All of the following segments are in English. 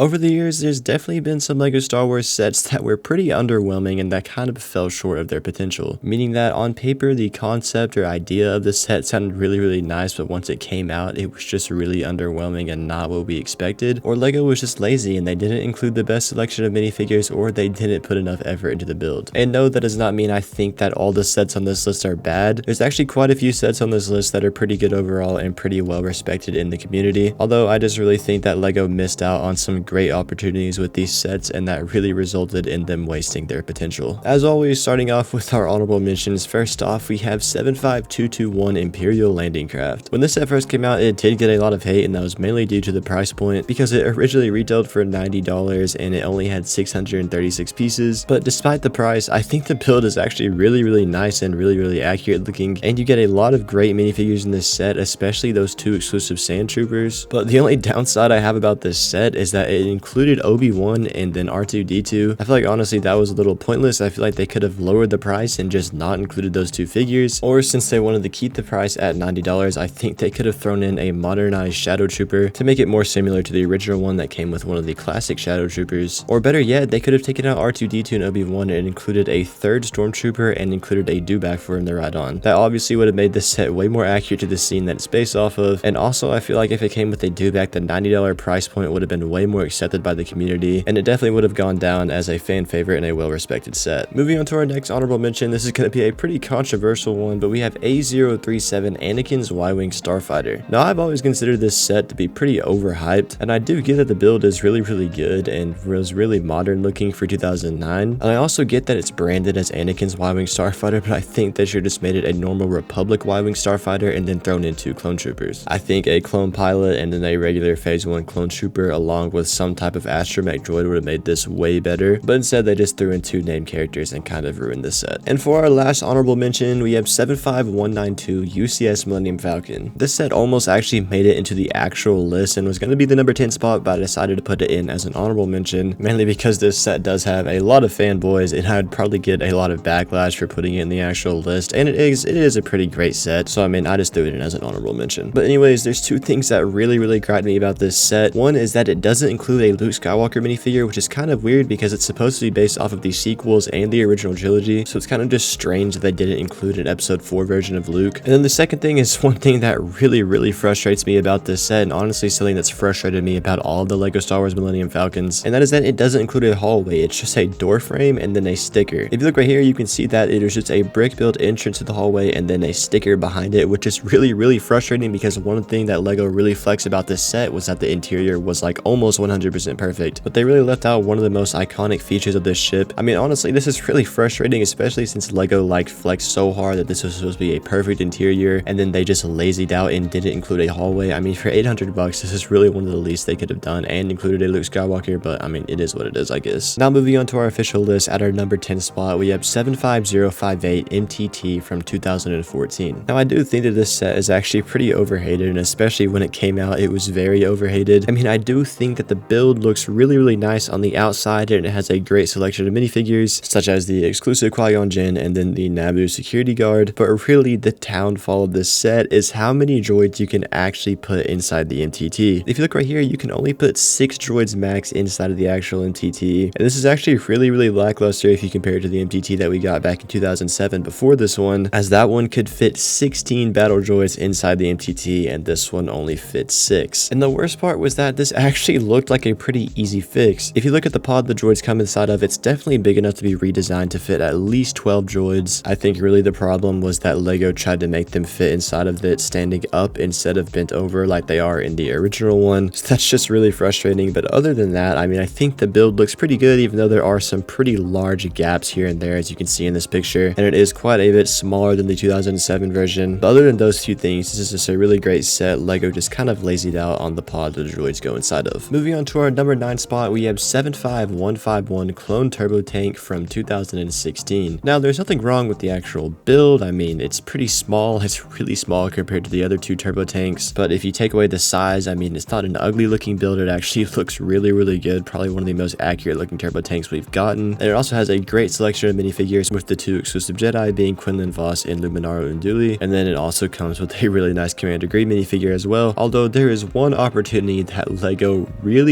Over the years, there's definitely been some LEGO Star Wars sets that were pretty underwhelming and that kind of fell short of their potential, meaning that on paper, the concept or idea of the set sounded really nice, but once it came out, it was just really underwhelming and not what we expected, or LEGO was just lazy and they didn't include the best selection of minifigures, or they didn't put enough effort into the build. And no, that does not mean I think that all the sets on this list are bad. There's actually quite a few sets on this list that are pretty good overall and pretty well respected in the community, although I just really think that LEGO missed out on some great opportunities with these sets, and that really resulted in them wasting their potential. As always, starting off with our honorable mentions, first off we have 75221 Imperial Landing Craft. When this set first came out, it did get a lot of hate, and that was mainly due to the price point, because it originally retailed for $90 and it only had 636 pieces. But despite the price, I think the build is actually really nice and really accurate looking, and you get a lot of great minifigures in this set, especially those two exclusive sand troopers. But the only downside I have about this set is that it included Obi-Wan and then R2-D2. I feel like honestly that was a little pointless. I feel like they could have lowered the price and just not included those two figures, or since they wanted to keep the price at $90, I think they could have thrown in a modernized Shadow Trooper to make it more similar to the original one that came with one of the classic Shadow Troopers. Or better yet, they could have taken out R2-D2 and Obi-Wan and included a third Stormtrooper and included a dewback for him to ride on. That obviously would have made this set way more accurate to the scene that it's based off of, and also I feel like if it came with a dewback, the $90 price point would have been way more accepted by the community, and it definitely would have gone down as a fan favorite and a well-respected set. Moving on to our next honorable mention, this is going to be a pretty controversial one, but we have A037 Anakin's Y-Wing Starfighter. Now, I've always considered this set to be pretty overhyped, and I do get that the build is really good and was really modern looking for 2009, and I also get that it's branded as Anakin's Y-Wing Starfighter, but I think they should have just made it a normal Republic Y-Wing Starfighter and then thrown in two clone troopers. I think a clone pilot and then a regular Phase 1 clone trooper along with some type of astromech droid would have made this way better, but instead they just threw in two named characters and kind of ruined the set. And for our last honorable mention, we have 75192 UCS Millennium Falcon. This set almost actually made it into the actual list and was going to be the number 10 spot, but I decided to put it in as an honorable mention, mainly because this set does have a lot of fanboys and I'd probably get a lot of backlash for putting it in the actual list, and it is a pretty great set, so I mean I just threw it in as an honorable mention. But anyways, there's two things that really grind me about this set. One is that it doesn't include a Luke Skywalker minifigure, which is kind of weird because it's supposed to be based off of the sequels and the original trilogy, so it's kind of just strange that they didn't include an episode 4 version of Luke. And then the second thing is one thing that really frustrates me about this set, and honestly something that's frustrated me about all of the LEGO Star Wars Millennium Falcons, and that is that it doesn't include a hallway. It's just a door frame and then a sticker. If you look right here, you can see that it is just a brick built entrance to the hallway and then a sticker behind it, which is really frustrating because one thing that LEGO really flexed about this set was that the interior was like almost 100% perfect, but they really left out one of the most iconic features of this ship. I mean, honestly, this is really frustrating, especially since LEGO like flexed so hard that this was supposed to be a perfect interior, and then they just lazied out and didn't include a hallway. I mean, for 800 bucks, this is really one of the least they could have done and included a Luke Skywalker, but I mean, it is what it is, I guess. Now moving on to our official list, at our number 10 spot, we have 75058 MTT from 2014. Now, I do think that this set is actually pretty overhated, and especially when it came out, it was very overhated. I mean, I do think that the build looks really nice on the outside, and it has a great selection of minifigures, such as the exclusive Qui-Gon Jinn and then the Naboo security guard, but really the downfall of this set is how many droids you can actually put inside the MTT. If you look right here, you can only put 6 droids max inside of the actual MTT, and this is actually really lackluster if you compare it to the MTT that we got back in 2007 before this one, as that one could fit 16 battle droids inside the MTT and this one only fits 6. And the worst part was that this actually looked like a pretty easy fix. If you look at the pod the droids come inside of, it's definitely big enough to be redesigned to fit at least 12 droids. I think really the problem was that LEGO tried to make them fit inside of it standing up instead of bent over like they are in the original one, so that's just really frustrating. But other than that, I mean, I think the build looks pretty good, even though there are some pretty large gaps here and there, as you can see in this picture, and it is quite a bit smaller than the 2007 version. But other than those two things, this is just a really great set. LEGO just kind of lazied out on the pod that the droids go inside of. Moving on to our number 9 spot, we have 75151 Clone Turbo Tank from 2016. Now, there's nothing wrong with the actual build. I mean, it's pretty small. It's really small compared to the other two turbo tanks, but if you take away the size, I mean, it's not an ugly looking build. It actually looks really good. Probably one of the most accurate looking turbo tanks we've gotten, and it also has a great selection of minifigures, with the two exclusive Jedi being Quinlan Vos and Luminara Unduli, and then it also comes with a really nice Commander Green minifigure as well, although there is one opportunity that LEGO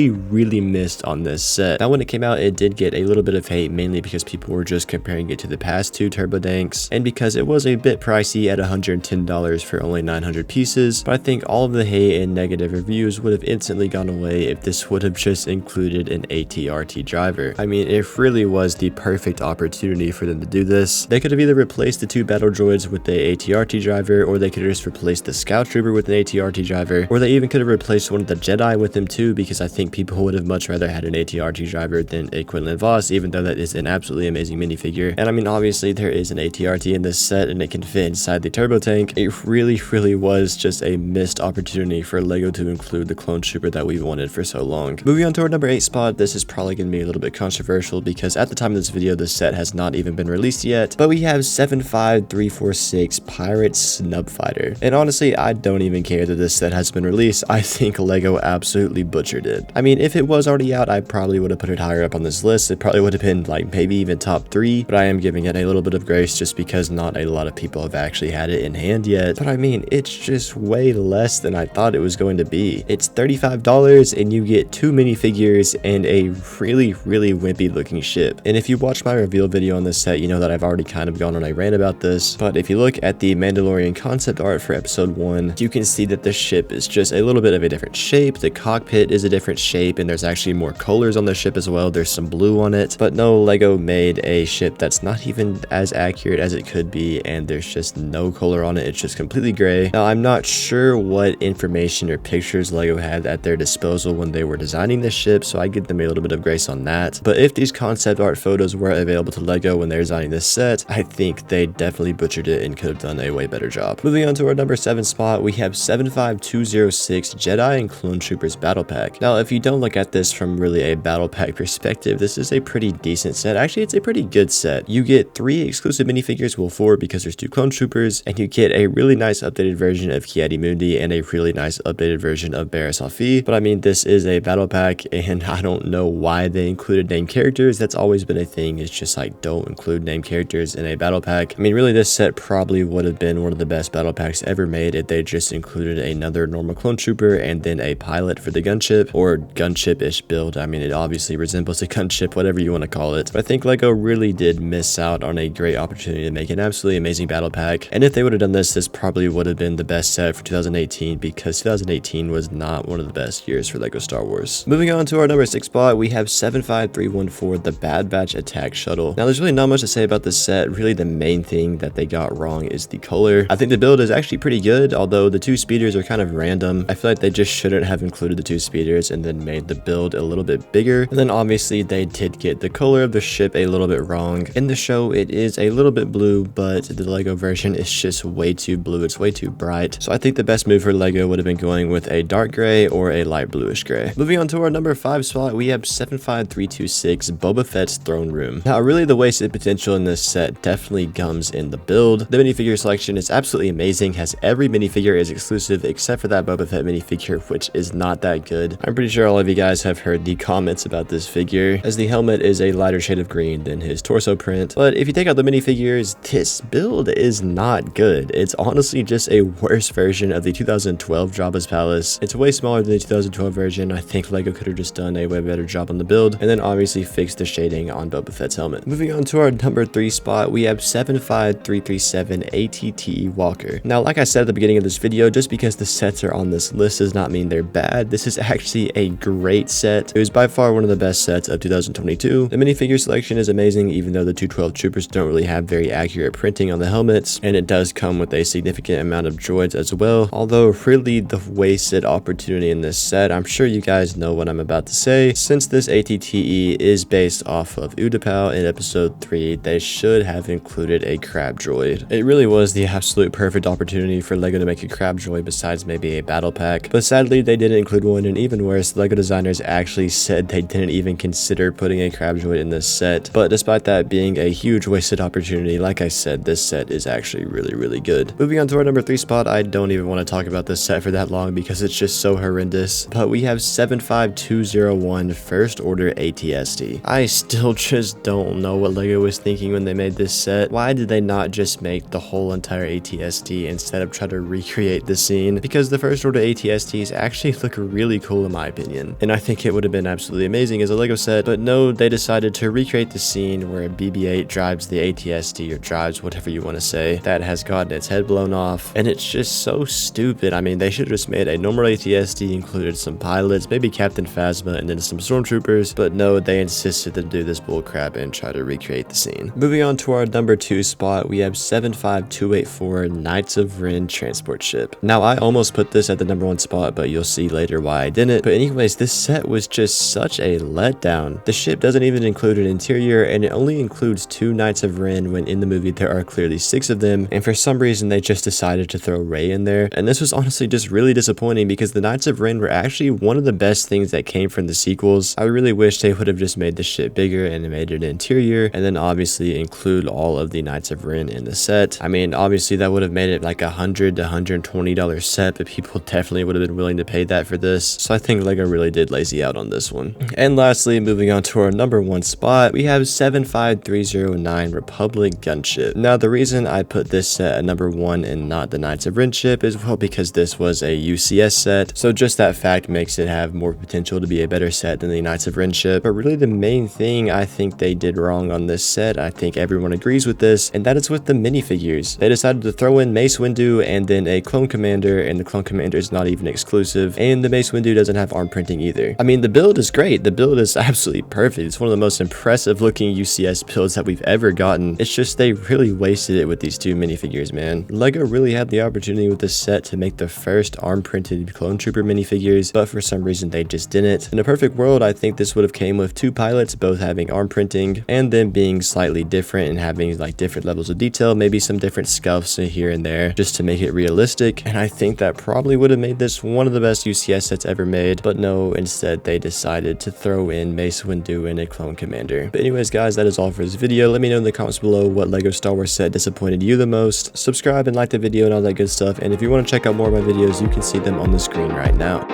really missed on this set. Now when it came out, it did get a little bit of hate, mainly because people were just comparing it to the past two Turbo Danks, and because it was a bit pricey at $110 for only 900 pieces, but I think all of the hate and negative reviews would have instantly gone away if this would have just included an ATRT driver. I mean, it really was the perfect opportunity for them to do this. They could have either replaced the two battle droids with the ATRT driver, or they could have just replaced the scout trooper with an ATRT driver, or they even could have replaced one of the Jedi with him too, because I think people would have much rather had an ATRT driver than a Quinlan Vos, even though that is an absolutely amazing minifigure. And I mean, obviously there is an ATRT in this set and it can fit inside the turbo tank. It really was just a missed opportunity for LEGO to include the clone trooper that we've wanted for so long. Moving on to our number 8 spot, this is probably going to be a little bit controversial because at the time of this video, this set has not even been released yet, but we have 75346 Pirate Snub Fighter. And honestly, I don't even care that this set has been released. I think LEGO absolutely butchered it. I mean, if it was already out, I probably would have put it higher up on this list. It probably would have been like maybe even top 3, but I am giving it a little bit of grace just because not a lot of people have actually had it in hand yet. But I mean, it's just way less than I thought it was going to be. It's $35 and you get 2 minifigures and a really wimpy looking ship. And if you watched my reveal video on this set, you know that I've already kind of gone on a rant about this, but if you look at the Mandalorian concept art for episode 1, you can see that the ship is just a little bit of a different shape. The cockpit is a different shape and there's actually more colors on the ship as well. There's some blue on it, but no, LEGO made a ship that's not even as accurate as it could be, and there's just no color on it. It's just completely gray. Now, I'm not sure what information or pictures LEGO had at their disposal when they were designing this ship, so I give them a little bit of grace on that. But if these concept art photos were available to LEGO when they're designing this set, I think they definitely butchered it and could have done a way better job. Moving on to our number 7 spot, we have 75206 Jedi and Clone Troopers Battle Pack. Now, if you don't look at this from really a battle pack perspective, this is a pretty decent set. Actually, it's a pretty good set. You get 3 exclusive minifigures, well 4 because there's 2 clone troopers, and you get a really nice updated version of Ki-Adi-Mundi and a really nice updated version of Barriss Offee. But I mean, this is a battle pack and I don't know why they included named characters. That's always been a thing. It's just like, don't include named characters in a battle pack. I mean, really this set probably would have been one of the best battle packs ever made if they just included another normal clone trooper and then a pilot for the gunship or gunship-ish build. I mean, it obviously resembles a gunship, whatever you want to call it. But I think LEGO really did miss out on a great opportunity to make an absolutely amazing battle pack. And if they would have done this, this probably would have been the best set for 2018 because 2018 was not one of the best years for LEGO Star Wars. Moving on to our number 6 spot, we have 75314, the Bad Batch Attack Shuttle. Now, there's really not much to say about this set. Really, the main thing that they got wrong is the color. I think the build is actually pretty good, although the 2 speeders are kind of random. I feel like they just shouldn't have included the 2 speeders and then made the build a little bit bigger. And then obviously they did get the color of the ship a little bit wrong. In the show, it is a little bit blue, but the LEGO version is just way too blue. It's way too bright. So I think the best move for LEGO would have been going with a dark gray or a light bluish gray. Moving on to our number 5 spot, we have 75326 Boba Fett's Throne Room. Now, really the wasted potential in this set definitely comes in the build. The minifigure selection is absolutely amazing, has every minifigure is exclusive except for that Boba Fett minifigure, which is not that good. I'm pretty sure all of you guys have heard the comments about this figure, as the helmet is a lighter shade of green than his torso print. But if you take out the minifigures, this build is not good. It's honestly just a worse version of the 2012 Jabba's Palace. It's way smaller than the 2012 version. I think LEGO could have just done a way better job on the build, and then obviously fix the shading on Boba Fett's helmet. Moving on to our number 3 spot, we have 75337 ATTE Walker. Now, like I said at the beginning of this video, just because the sets are on this list does not mean they're bad. This is actually a great set. It was by far one of the best sets of 2022. The minifigure selection is amazing, even though the 212 troopers don't really have very accurate printing on the helmets, and it does come with a significant amount of droids as well. Although really the wasted opportunity in this set, I'm sure you guys know what I'm about to say. Since this ATTE is based off of Utapau in episode 3, they should have included a crab droid. It really was the absolute perfect opportunity for LEGO to make a crab droid besides maybe a battle pack, but sadly they didn't include one, and even worse, LEGO designers actually said they didn't even consider putting a crab droid in this set. But despite that being a huge wasted opportunity, like I said, this set is actually really good. Moving on to our number 3 spot, I don't even want to talk about this set for that long because it's just so horrendous, but we have 75201 First Order ATST. I still just don't know what LEGO was thinking when they made this set. Why did they not just make the whole entire ATST instead of try to recreate the scene? Because the First Order ATSTs actually look really cool in my opinion. opinion. And I think it would have been absolutely amazing as a Lego set, but no, they decided to recreate the scene where BB-8 drives the AT-ST, or drives whatever you want to say, that has gotten its head blown off, and it's just so stupid. I mean, they should have just made a normal AT-ST, included some pilots, maybe Captain Phasma, and then some stormtroopers, but no, they insisted to do this bullcrap and try to recreate the scene. Moving on to our number 2 spot, we have 75284 Knights of Ren transport ship. Now, I almost put this at the number 1 spot, but you'll see later why I didn't. But anyways, this set was just such a letdown. The ship doesn't even include an interior, and it only includes 2 Knights of Ren when in the movie there are clearly 6 of them, and for some reason they just decided to throw Rey in there. And this was honestly just really disappointing because the Knights of Ren were actually one of the best things that came from the sequels. I really wish they would have just made the ship bigger and made it an interior, and then obviously include all of the Knights of Ren in the set. I mean, obviously that would have made it like $100 to $120 set, but people definitely would have been willing to pay that for this. So I think Lego really did lazy out on this one. And lastly, moving on to our number 1 spot, we have 75309 Republic Gunship. Now, the reason I put this set at number 1 and not the Knights of Ren ship is, well, because this was a UCS set, so just that fact makes it have more potential to be a better set than the Knights of Ren ship. But really the main thing I think they did wrong on this set, I think everyone agrees with this, and that is with the minifigures. They decided to throw in Mace Windu and then a Clone Commander, and the Clone Commander is not even exclusive, and the Mace Windu doesn't have arm printing either. I mean, the build is great. The build is absolutely perfect. It's one of the most impressive looking UCS builds that we've ever gotten. It's just they really wasted it with these 2 minifigures, man. Lego really had the opportunity with this set to make the first arm printed Clone Trooper minifigures, but for some reason they just didn't. In a perfect world, I think this would have came with 2 pilots, both having arm printing, and them being slightly different and having like different levels of detail, maybe some different scuffs here and there, just to make it realistic. And I think that probably would have made this one of the best UCS sets ever made, but no, instead they decided to throw in Mace Windu and a Clone Commander. But anyways, guys, that is all for this video. Let me know in the comments below what Lego Star Wars set disappointed you the most. Subscribe and like the video and all that good stuff, and if you want to check out more of my videos, you can see them on the screen right now.